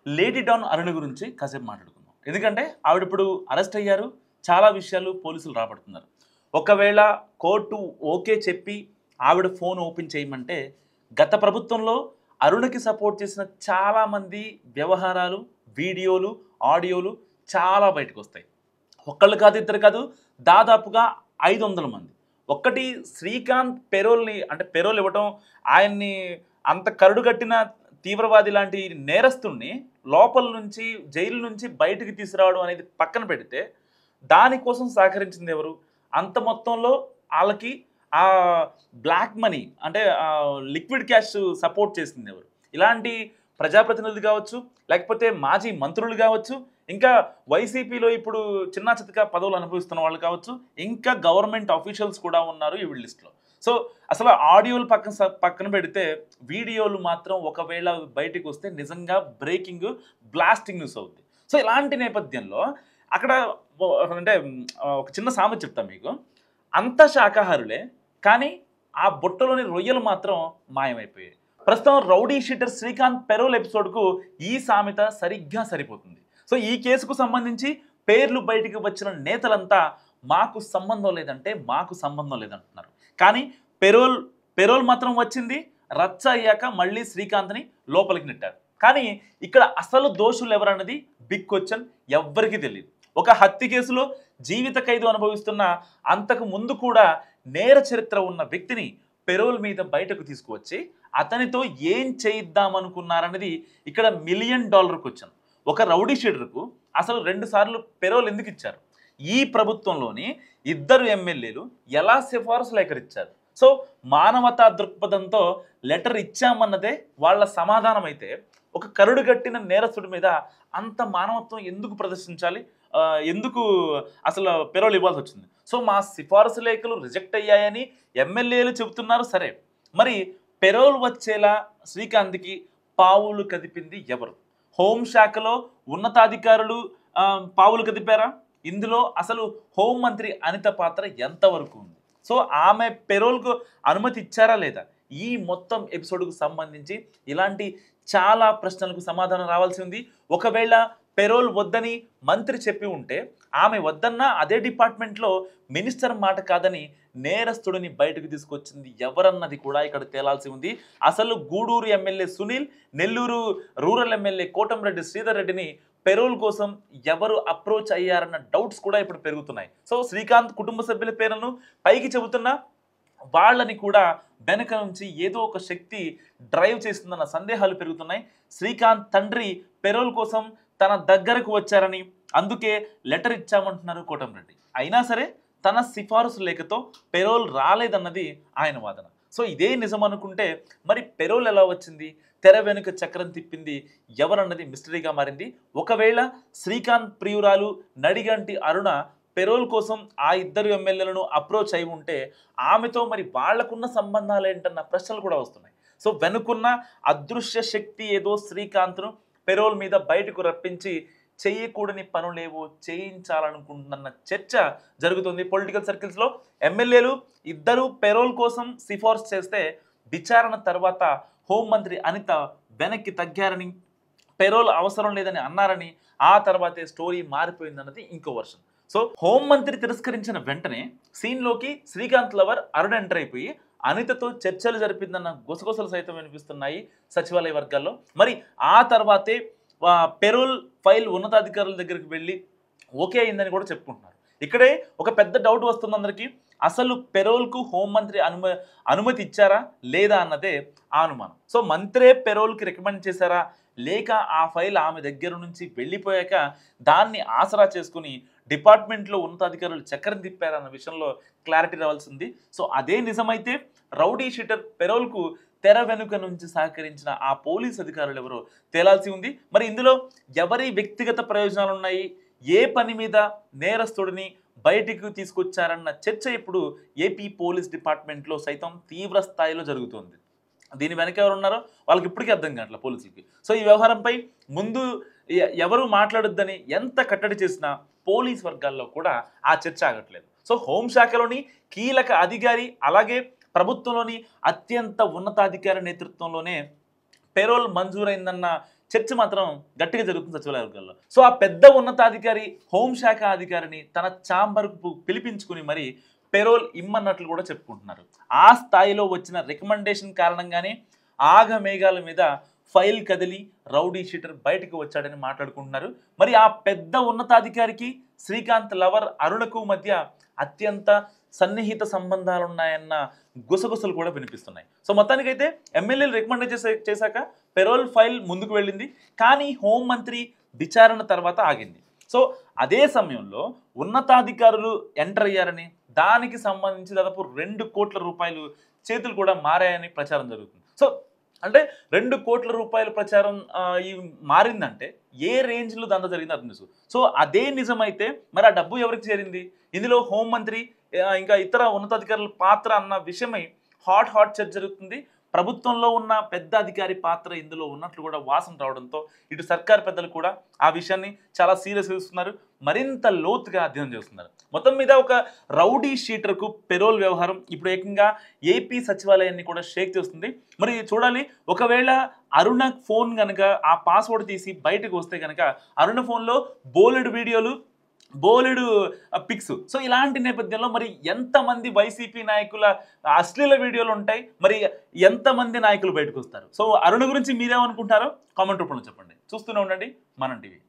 Lady don అరుణ గురించి కాసేపు మాట్లాడుకుందాం. ఎందుకంటే ఆవిడ ఇప్పుడు అరెస్ట్ అయ్యారు. చాలా విషయాలు పోలీసులు రాబడుతున్నారు. ఒకవేళ కోర్టు ఓకే చెప్పి ఆవిడ ఫోన్ ఓపెన్ చేయమంటే గత ప్రభుత్వంలో అరుణకి సపోర్ట్ చేసిన చాలామంది వ్యవహారాలు, వీడియోలు, ఆడియోలు చాలా బయటకు వస్తాయి. ఒక్కళ్ళు కాదు, ఇద్దరు కాదు, దాదాపుగా 500 మంది. ఒక్కటి శ్రీకాంత్ పెరోల్ని అంటే పెరోల్ ఇవ్వటం, ఆయన్ని అంత కరుడుగట్టిన తీవ్రవాది లాంటి నేరస్తుడిని లోపల నుంచి జైలు నుంచి బయటికి తీసుకురావడం అనేది పక్కన పెడితే దానికోసం సహకరించింది ఎవరు? అంత మొత్తంలో వాళ్ళకి ఆ బ్లాక్ మనీ అంటే లిక్విడ్ క్యాష్ సపోర్ట్ చేసింది ఎవరు? ఇలాంటి ప్రజాప్రతినిధులు కావచ్చు, లేకపోతే మాజీ మంత్రులు కావచ్చు, ఇంకా వైసీపీలో ఇప్పుడు చిన్నా చితకా పదవులు అనుభవిస్తున్న వాళ్ళు కావచ్చు, ఇంకా గవర్నమెంట్ ఆఫీషియల్స్ కూడా ఉన్నారు ఈ లిస్ట్లో. సో అసలు ఆడియోలు పక్కన పెడితే వీడియోలు మాత్రం ఒకవేళ బయటికి వస్తే నిజంగా బ్రేకింగ్, బ్లాస్టింగ్ న్యూస్ అవుద్ది. సో ఇలాంటి నేపథ్యంలో అక్కడ అంటే ఒక చిన్న సామెత చెప్తాను మీకు. అంత శాకాహారులే, కానీ ఆ బుట్టలోని రొయ్యలు మాత్రం మాయమైపోయాయి. ప్రస్తుతం రౌడీ షీటర్ శ్రీకాంత్ పెరోల్ ఎపిసోడ్కు ఈ సామెత సరిగ్గా సరిపోతుంది. సో ఈ కేసుకు సంబంధించి పేర్లు బయటికి వచ్చిన నేతలంతా మాకు సంబంధం లేదంటే మాకు సంబంధం లేదంటున్నారు. కానీ పెరోల్ మాత్రం వచ్చింది. రచ్చ అయ్యాక మళ్ళీ శ్రీకాంత్ని లోపలికి నెట్టారు. కానీ ఇక్కడ అసలు దోషులు ఎవరన్నది బిగ్ క్వశ్చన్, ఎవ్వరికీ తెలియదు. ఒక హత్య కేసులో జీవిత ఖైదు అనుభవిస్తున్న, అంతకు ముందు కూడా నేర చరిత్ర ఉన్న వ్యక్తిని పెరోల్ మీద బయటకు తీసుకువచ్చి అతనితో ఏం చేయిద్దామనుకున్నారన్నది ఇక్కడ $1 మిలియన్ క్వశ్చన్. ఒక రౌడీ షీటర్కు అసలు 2 సార్లు పెరోల్ ఎందుకు ఇచ్చారు? ఈ ప్రభుత్వంలోని 2 ఎమ్మెల్యేలు ఎలా సిఫారసు లేఖలు ఇచ్చారు? సో మానవతా దృక్పథంతో లెటర్ ఇచ్చామన్నదే వాళ్ళ సమాధానం అయితే, ఒక కరుడుగట్టిన నేరస్తుడి మీద అంత మానవత్వం ఎందుకు ప్రదర్శించాలి? ఎందుకు అసలు పెరోల్ ఇవ్వాల్సి వచ్చింది? సో మా సిఫారసు లేఖలు రిజెక్ట్ అయ్యాయని ఎమ్మెల్యేలు చెబుతున్నారు. సరే, మరి పెరోల్ వచ్చేలా శ్రీకాంత్కి పావులు కదిపింది ఎవరు? హోంశాఖలో ఉన్నతాధికారులు పావులు కదిపారా? ఇందులో అసలు హోంమంత్రి అనిత పాత్ర ఎంతవరకు ఉంది? సో ఆమె పెరోల్కు అనుమతి ఇచ్చారా లేదా? ఈ మొత్తం ఎపిసోడ్కు సంబంధించి ఇలాంటి చాలా ప్రశ్నలకు సమాధానం రావాల్సి ఉంది. ఒకవేళ పెరోల్ వద్దని మంత్రి చెప్పి ఉంటే, ఆమె వద్దన్నా అదే డిపార్ట్మెంట్లో మినిస్టర్ మాట కాదని నేరస్తుడిని బయటకు తీసుకొచ్చింది ఎవరన్నది కూడా ఇక్కడ తేలాల్సి ఉంది. అసలు Gudur MLA Sunil, Nellore rural MLA Kotamreddy Sridhar రెడ్డిని పెరోల్ కోసం ఎవరు అప్రోచ్ అయ్యారన్న డౌట్స్ కూడా ఇప్పుడు పెరుగుతున్నాయి. సో శ్రీకాంత్ కుటుంబ సభ్యుల పేర్లను పైకి చెబుతున్నా వాళ్ళని కూడా వెనక నుంచి ఏదో ఒక శక్తి డ్రైవ్ చేస్తుందన్న సందేహాలు పెరుగుతున్నాయి. శ్రీకాంత్ తండ్రి పెరోల్ కోసం తన దగ్గరకు వచ్చారని, అందుకే లెటర్ ఇచ్చామంటున్నారు కోటంరెడ్డి. అయినా సరే తన సిఫారసు లేఖతో పెరోల్ రాలేదన్నది ఆయన వాదన. సో ఇదే నిజం అనుకుంటే మరి పెరోల్ ఎలా వచ్చింది? తెర వెనుక చక్రం తిప్పింది ఎవరన్నది మిస్టరీగా మారింది. ఒకవేళ శ్రీకాంత్ ప్రియురాలు నడిగంటి అరుణ పెరోల్ కోసం ఆ 2 ఎమ్మెల్యేలను అప్రోచ్ అయి ఉంటే ఆమెతో మరి వాళ్లకున్న సంబంధాలు ఏంటన్న ప్రశ్నలు కూడా వస్తున్నాయి. సో వెనుకున్న అదృశ్య శక్తి ఏదో శ్రీకాంత్ను పెరోల్ మీద బయటకు రప్పించి చేయకూడని పనులేవో చేయించాలనుకుంటున్న చర్చ జరుగుతుంది పొలిటికల్ సర్కిల్స్లో. ఎమ్మెల్యేలు 2 పెరోల్ కోసం సిఫార్సు చేస్తే విచారణ తర్వాత హోంమంత్రి అనిత వెనక్కి తగ్గారని, పెరోల్ అవసరం లేదని అన్నారని, ఆ తర్వాతే స్టోరీ మారిపోయిందన్నది ఇంకో వర్షన్. సో హోంమంత్రి తిరస్కరించిన వెంటనే సీన్లోకి శ్రీకాంత్ లవర్ అరుణ ఎంటర్ అయిపోయి అనితతో చర్చలు జరిపిందన్న గుసగుసలు సైతం వినిపిస్తున్నాయి సచివాలయ వర్గాల్లో. మరి ఆ తర్వాతే పెరోల్ ఫైల్ ఉన్నతాధికారుల దగ్గరికి వెళ్ళి ఓకే అయిందని కూడా చెప్పుకుంటున్నారు. ఇక్కడే ఒక పెద్ద డౌట్ వస్తుంది అందరికీ. అసలు పెరోల్కు హోంమంత్రి అనుమతి ఇచ్చారా లేదా అన్నదే ఆ అనుమానం. సో మంత్రే పెరోల్కి రికమెండ్ చేశారా, లేక ఆ ఫైల్ ఆమె దగ్గర నుంచి వెళ్ళిపోయాక దాన్ని ఆసరా చేసుకుని డిపార్ట్మెంట్లో ఉన్నతాధికారులు చక్రం తిప్పారన్న విషయంలో క్లారిటీ రావాల్సింది. సో అదే నిజమైతే రౌడీ షీటర్ పెరోల్కు తెర వెనుక నుంచి సహకరించిన ఆ పోలీస్ అధికారులు ఎవరో తేలాల్సి ఉంది. మరి ఇందులో ఎవరి వ్యక్తిగత ప్రయోజనాలు ఉన్నాయి, ఏ పని మీద నేరస్తుడిని బయటికి తీసుకొచ్చారన్న చర్చ ఇప్పుడు ఏపీ పోలీస్ డిపార్ట్మెంట్లో సైతం తీవ్ర స్థాయిలో జరుగుతోంది. దీని వెనక ఎవరు ఉన్నారో వాళ్ళకి ఇప్పటికీ అర్థం కావట్లే పోలీసులకి. సో ఈ వ్యవహారంపై ముందు ఎవరు మాట్లాడొద్దని ఎంత కట్టడి చేసినా పోలీస్ వర్గాల్లో కూడా ఆ చర్చ ఆగట్లేదు. సో హోంశాఖలోని కీలక అధికారి, అలాగే ప్రభుత్వంలోని అత్యంత ఉన్నతాధికారి నేతృత్వంలోనే పెరోల్ మంజూరైందన్న చర్చ మాత్రం గట్టిగా జరుగుతుంది సచివాలయ వర్గాల్లో. సో ఆ పెద్ద ఉన్నతాధికారి హోంశాఖ అధికారిని తన ఛాంబర్కు పిలిపించుకుని మరి పెరోల్ ఇమ్మన్నట్లు కూడా చెప్పుకుంటున్నారు. ఆ స్థాయిలో వచ్చిన రికమెండేషన్ కారణంగానే ఆగమేఘాల మీద ఫైల్ కదిలి రౌడీ షీటర్ బయటకు వచ్చాడని మాట్లాడుకుంటున్నారు. మరి ఆ పెద్ద ఉన్నతాధికారికి శ్రీకాంత్ లవర్ అరుణకు మధ్య అత్యంత సన్నిహిత సంబంధాలు ఉన్నాయన్న గుసగుసలు కూడా వినిపిస్తున్నాయి. సో మొత్తానికైతే ఎమ్మెల్యేలు రికమెండ్ చేశాక పెరోల్ ఫైల్ ముందుకు వెళ్ళింది. కానీ హోంమంత్రి విచారణ తర్వాత ఆగింది. సో అదే సమయంలో ఉన్నతాధికారులు ఎంటర్ అయ్యారని, దానికి సంబంధించి దాదాపు 2 కోట్ల రూపాయలు చేతులు కూడా మారాయని ప్రచారం జరుగుతుంది. సో అంటే 2 కోట్ల రూపాయల ప్రచారం ఈ మారిందంటే ఏ రేంజ్లో దందా జరిగింది అర్థం చేసుకో. సో అదే నిజమైతే మరి ఆ డబ్బు ఎవరికి చేరింది? ఇందులో హోంమంత్రి ఇంకా ఇతర ఉన్నతాధికారుల పాత్ర అన్న విషయమై హాట్ చర్చ జరుగుతుంది. ప్రభుత్వంలో ఉన్న పెద్ద అధికారి పాత్ర ఇందులో ఉన్నట్లు కూడా వాసన రావడంతో ఇటు సర్కార్ పెద్దలు కూడా ఆ విషయాన్ని చాలా సీరియస్గా చూస్తున్నారు, మరింత లోతుగా అధ్యయనం చేస్తున్నారు. మొత్తం మీద ఒక రౌడీ షీటర్కు పెరోల్ వ్యవహారం ఇప్పుడు ఏకంగా ఏపీ సచివాలయాన్ని కూడా షేక్ చేస్తుంది. మరి చూడాలి, ఒకవేళ అరుణ ఫోన్ కనుక ఆ పాస్వర్డ్ తీసి బయటకు వస్తే కనుక అరుణ ఫోన్లో బోలెడు వీడియోలు, బోలెడు పిక్స్. సో ఇలాంటి నేపథ్యంలో మరి ఎంతమంది వైసీపీ నాయకుల అశ్లీల వీడియోలు ఉంటాయి, మరి ఎంతమంది నాయకులు బయటకు వస్తారు? సో అరుణ గురించి మీరేమనుకుంటారో కామెంట్ రూపంలో చెప్పండి. చూస్తూనే ఉండండి మనం టీవీ.